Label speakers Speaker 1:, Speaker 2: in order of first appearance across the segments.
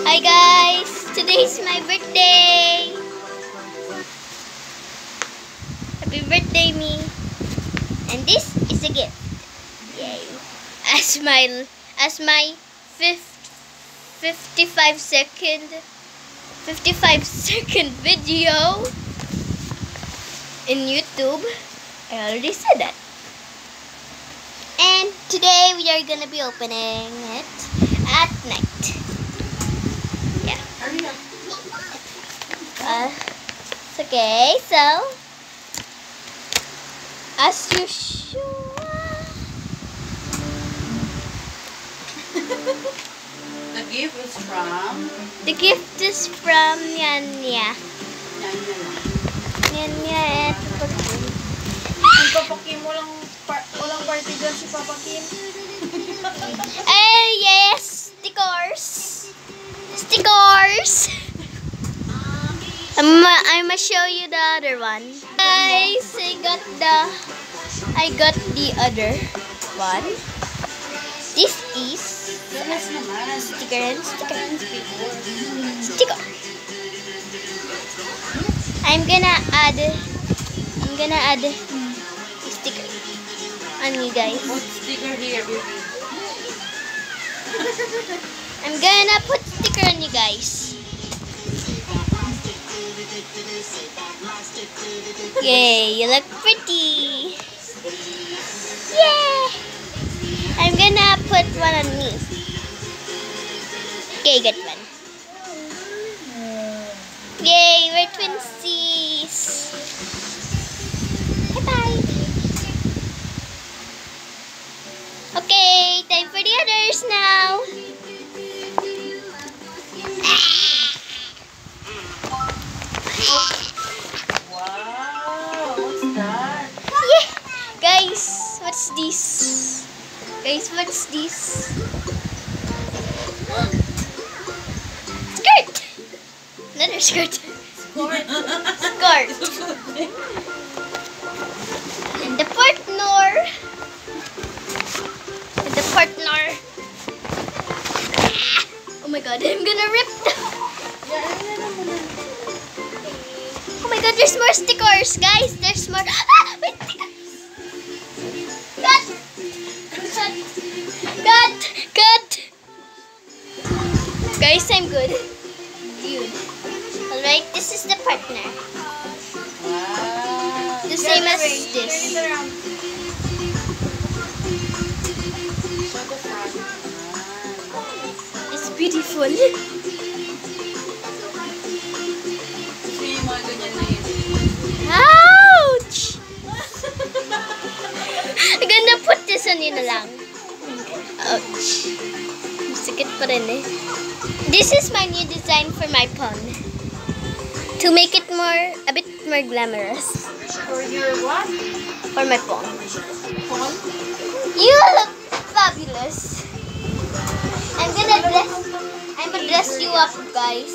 Speaker 1: Hi guys! Today's my birthday! Happy birthday, me! And this is a gift. Yay! As my 55 second video in YouTube. I already said that. And today we are gonna be opening it at night. Yeah. It's okay. So, as usual,
Speaker 2: The gift is from
Speaker 1: Nyanya. Nyanya at Papa Kim.
Speaker 2: Ang Papa Kim, walang party dyan si Papa Kim.
Speaker 1: Yes, stickers. I'ma show you the other one. Guys, I got the other one. This is sticker. I'm gonna add sticker on you guys.
Speaker 2: Put sticker here, baby.
Speaker 1: I'm gonna put sticker on you guys. Yay, you look pretty. Yay! I'm gonna put one on me. Okay, get one. Yay, we're twinsies. Bye-bye. Okay, time for the others now.
Speaker 2: Wow, what's that?
Speaker 1: Yeah. Guys, what's this? Skirt. Another skirt. Skirt. And the partner. Oh my god, I'm gonna rip them. Oh my god, there's more stickers, guys. There's more. Wait, stickers. Cut. Guys, I'm good. Dude. Alright, this is the partner.
Speaker 2: Wow.
Speaker 1: The same as this.
Speaker 2: Turn it around. Show the front.
Speaker 1: It's beautiful.
Speaker 2: So yung mga ganyan na yun.
Speaker 1: Ouch! I'm gonna put this on you na lang. Ouch. Sakit pa rin eh. This is my new design for my phone. To make it a bit more glamorous.
Speaker 2: For your what?
Speaker 1: For my phone.
Speaker 2: Phone?
Speaker 1: You look fabulous. I'ma dress you up, guys.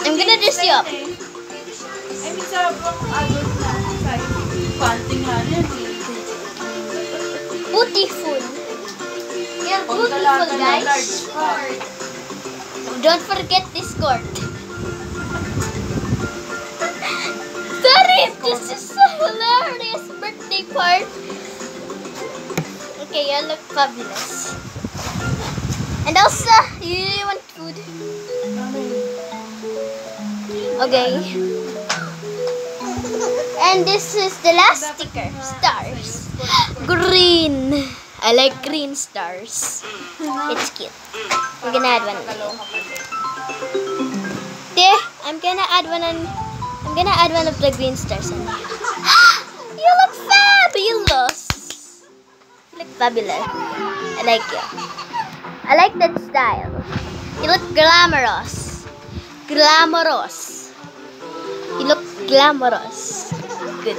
Speaker 1: I'm gonna dress you up.
Speaker 2: I mean, sa adult na size. Panty nga yan.
Speaker 1: Beautiful. You're beautiful, guys. Don't forget this skirt. Sorry, this is so hilarious birthday part. Okay, you look fabulous. And also, you want food? Okay. And this is the last sticker. Stars. Green. I like green stars. It's cute. I'm gonna add one. There, I'm gonna add one of the green stars on you. You look fabulous. You look fabulous. I like you. I like that style. You look glamorous. You look glamorous. Good.